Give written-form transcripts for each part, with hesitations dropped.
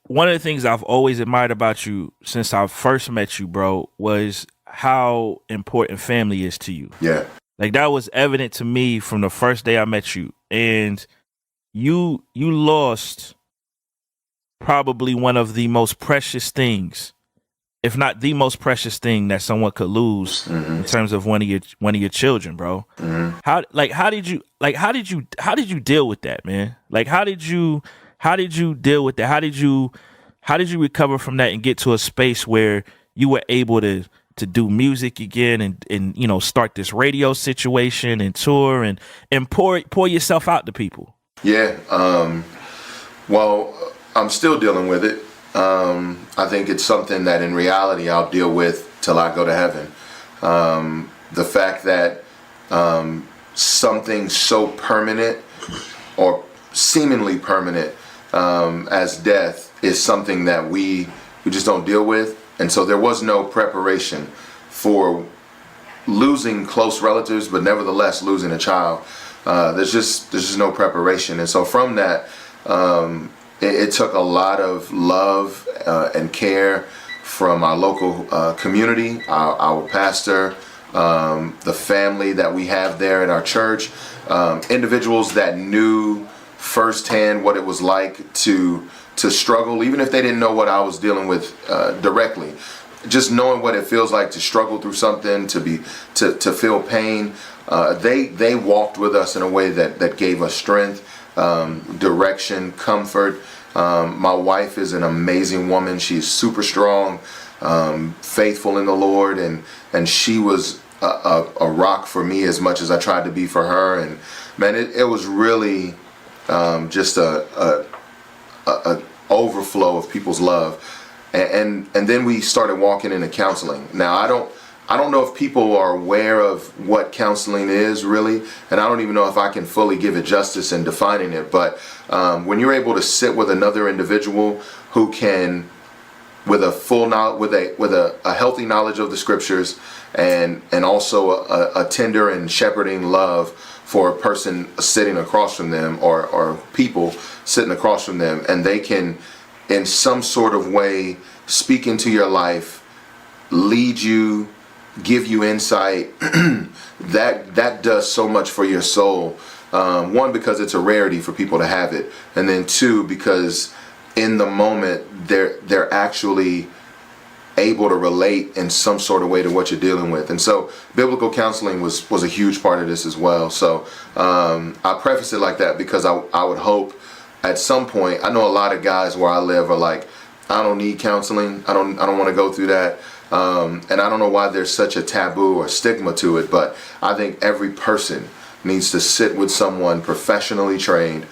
one of the things I've always admired about you since I first met you, bro, was how important family is to you. Yeah. Like that was evident to me from the first day I met you. And you lost probably one of the most precious things, if not the most precious thing that someone could lose in terms of one of your children, bro. How did you deal with that, man? Like how did you deal with that? How did you recover from that and get to a space where you were able to do music again and start this radio situation and tour and pour yourself out to people? Yeah. Well, I'm still dealing with it. I think it's something that in reality I'll deal with till I go to heaven. The fact that something so permanent or seemingly permanent as death is something that we just don't deal with. And so there was no preparation for losing close relatives, but nevertheless losing a child. There's just no preparation. And so from that, it took a lot of love and care from our local community, our pastor, the family that we have there at our church, individuals that knew firsthand what it was like to struggle, even if they didn't know what I was dealing with directly. Just knowing what it feels like to struggle through something, to feel pain. They walked with us in a way that gave us strength, direction, comfort. My wife is an amazing woman. She's super strong, faithful in the Lord, and she was a rock for me as much as I tried to be for her. And man, it was really just a overflow of people's love. And then we started walking into counseling. Now I don't know if people are aware of what counseling is really, and I don't even know if I can fully give it justice in defining it. But when you're able to sit with another individual who can, with a full knowledge, with a healthy knowledge of the scriptures, and also a tender and shepherding love for a person sitting across from them, or people sitting across from them, and they can, in some sort of way, speak into your life, lead you, give you insight, that does so much for your soul. One, because it's a rarity for people to have it, and then two, because in the moment they're actually able to relate in some sort of way to what you're dealing with. And so biblical counseling was a huge part of this as well. So I preface it like that because I would hope at some point, I know a lot of guys where I live are like, I don't need counseling. I don't want to go through that. And I don't know why there's such a taboo or stigma to it, but I think every person needs to sit with someone professionally trained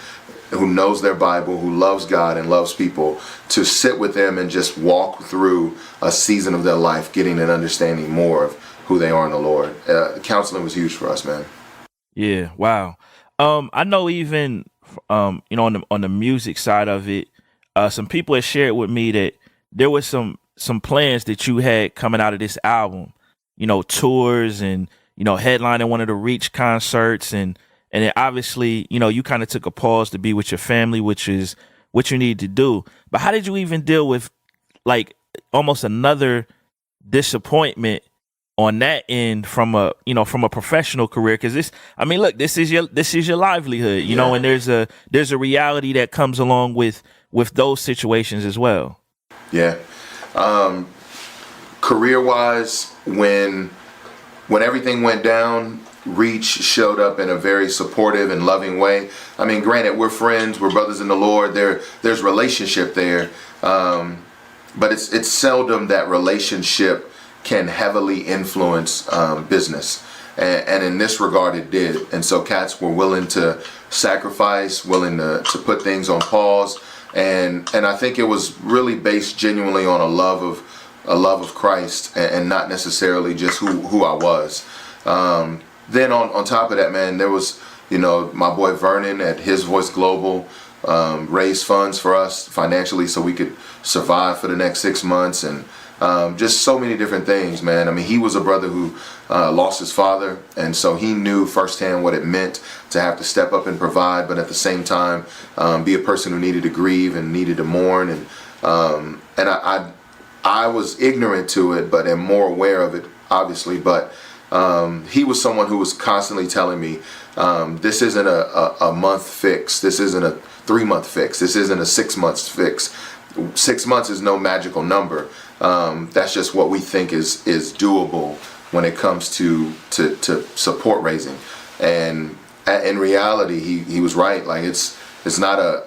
who knows their Bible, who loves God and loves people, to sit with them and just walk through a season of their life, getting an understanding more of who they are in the Lord. Counseling was huge for us, man. Yeah, wow. I know even on the music side of it, some people have shared with me that there was some plans that you had coming out of this album, tours and headlining one of the Reach concerts, and then obviously you kind of took a pause to be with your family, which is what you need to do. But how did you even deal with like almost another disappointment on that end from a professional career? Because this is your livelihood, and there's a reality that comes along with those situations as well. Yeah. Career wise, when everything went down, Reach showed up in a very supportive and loving way. I mean, granted, we're friends, we're brothers in the Lord. There's relationship there, but it's seldom that relationship can heavily influence business, and in this regard, it did. And so, cats were willing to sacrifice, willing to put things on pause, and I think it was really based genuinely on a love of Christ, and not necessarily just who I was. Then on top of that, man, there was, my boy Vernon at His Voice Global raised funds for us financially so we could survive for the next 6 months. And just so many different things, man. I mean, he was a brother who lost his father, and so he knew firsthand what it meant to have to step up and provide, but at the same time, be a person who needed to grieve and needed to mourn. I was ignorant to it, but am more aware of it, obviously. But he was someone who was constantly telling me, this isn't a month fix. This isn't a 3-month fix. This isn't a 6 months fix. 6 months is no magical number. That's just what we think is doable when it comes to support raising. And in reality, he was right. Like it's not a